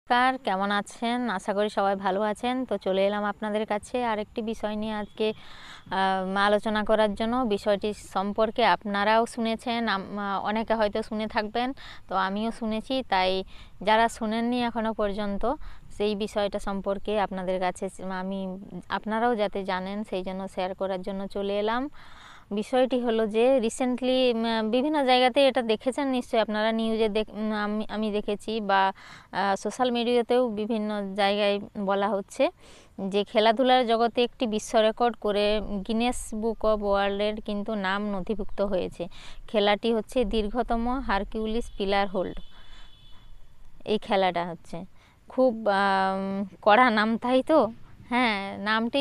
নমস্কার, কেমন আছেন? আশা করি সবাই ভালো আছেন। তো চলে এলাম আপনাদের কাছে আরেকটি বিষয় নিয়ে আজকে আলোচনা করার জন্য। বিষয়টি সম্পর্কে আপনারাও শুনেছেন, অনেকে হয়তো শুনে থাকবেন, তো আমিও শুনেছি। তাই যারা শোনেননি এখনও পর্যন্ত সেই বিষয়টা সম্পর্কে আপনাদের কাছে আপনারাও যাতে জানেন সেই জন্য শেয়ার করার জন্য চলে এলাম। বিষয়টি হলো যে রিসেন্টলি বিভিন্ন জায়গাতে এটা দেখেছেন নিশ্চয়ই আপনারা, নিউজে আমি দেখেছি বা সোশ্যাল মিডিয়াতেও বিভিন্ন জায়গায় বলা হচ্ছে যে খেলাধুলার জগতে একটি বিশ্ব রেকর্ড করে গিনেস বুক অফ ওয়ার্ল্ডের কিন্তু নাম নথিভুক্ত হয়েছে। খেলাটি হচ্ছে দীর্ঘতম হারকিউলিস পিলার হোল্ড। এই খেলাটা হচ্ছে খুব কড়া নাম, তাই তো? হ্যাঁ, নামটি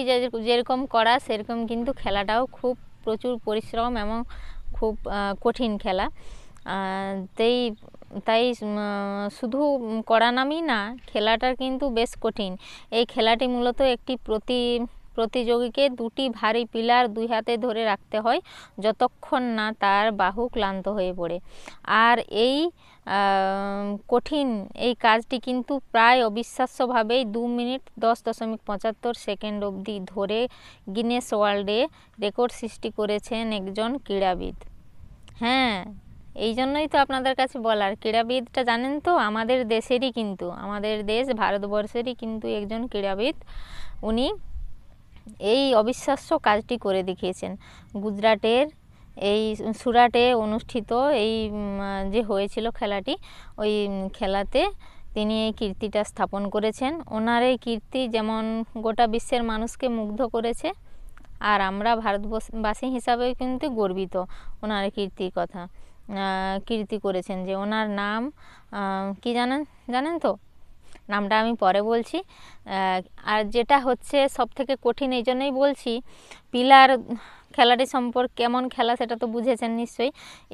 যেরকম কড়া সেরকম কিন্তু খেলাটাও খুব প্রচুর পরিশ্রম এবং খুব কঠিন খেলা। তাই তাই শুধু কড়া নামই না, খেলাটা কিন্তু বেশ কঠিন। এই খেলাটি মূলত একটি প্রতিযোগীকে দুটি ভারী পিলার দুই হাতে ধরে রাখতে হয় যতক্ষণ না তার বাহু ক্লান্ত হয়ে পড়ে। আর এই কঠিন এই কাজটি কিন্তু প্রায় অবিশ্বাস্যভাবেই 2 মিনিট 10.75 সেকেন্ড অবধি ধরে গিনেস ওয়ার্ল্ডে রেকর্ড সৃষ্টি করেছেন একজন ক্রীড়াবিদ। হ্যাঁ, এই জন্যই তো আপনাদের কাছে বলার। ক্রীড়াবিদটা জানেন তো, আমাদের দেশেরই, কিন্তু আমাদের দেশ ভারতবর্ষেরই কিন্তু একজন ক্রীড়াবিদ। উনি এই অবিশ্বাস্য কাজটি করে দেখিয়েছেন। গুজরাটের এই সুরাটে অনুষ্ঠিত এই যে হয়েছিল খেলাটি, ওই খেলাতে তিনি এই কীর্তিটা স্থাপন করেছেন। ওনার এই কীর্তি যেমন গোটা বিশ্বের মানুষকে মুগ্ধ করেছে, আর আমরা ভারতবাসী হিসাবেও কিন্তু গর্বিত ওনার কীর্তি করেছেন। যে ওনার নাম কি জানেন তো? নামটা আমি পরে বলছি। আর যেটা হচ্ছে সবথেকে কঠিন, এই জন্যই বলছি, পিলার খেলাটি সম্পর্কে কেমন খেলা সেটা তো বুঝেছেন নিশ্চয়ই।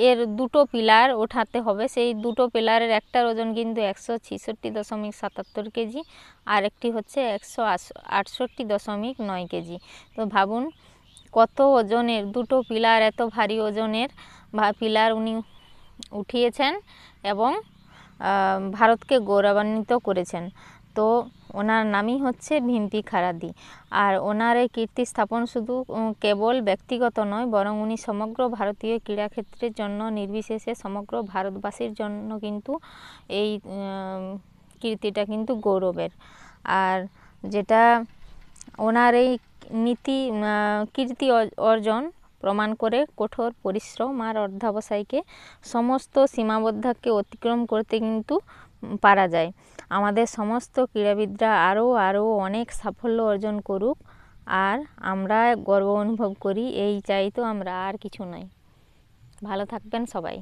এর দুটো পিলার ওঠাতে হবে। সেই দুটো পিলারের একটার ওজন কিন্তু 166.77 কেজি, আর একটি হচ্ছে 168.9 কেজি। তো ভাবুন কত ওজনের দুটো পিলার, এত ভারী ওজনের পিলার উনি উঠিয়েছেন এবং ভারতকে গৌরবান্বিত করেছেন। তো ওনার নামই হচ্ছে ভিম্পি খারাদি। আর ওনার এই কীর্তি স্থাপন শুধু কেবল ব্যক্তিগত নয়, বরং উনি সমগ্র ভারতীয় ক্রীড়াক্ষেত্রের জন্য নির্বিশেষে সমগ্র ভারতবাসীর জন্য কিন্তু এই কীর্তিটা কিন্তু গৌরবের। আর যেটা ওনার এই কীর্তি অর্জন প্রমাণ করে কঠোর পরিশ্রম আর অধ্যবসায়কে সমস্ত সীমাবদ্ধতাকে অতিক্রম করতে কিন্তু পারা যায়। আমাদের সমস্ত ক্রীড়াবিদরা আরও অনেক সাফল্য অর্জন করুক, আর আমরা গর্ব অনুভব করি, এই চাই তো আমরা, আর কিছু নয়। ভালো থাকবেন সবাই।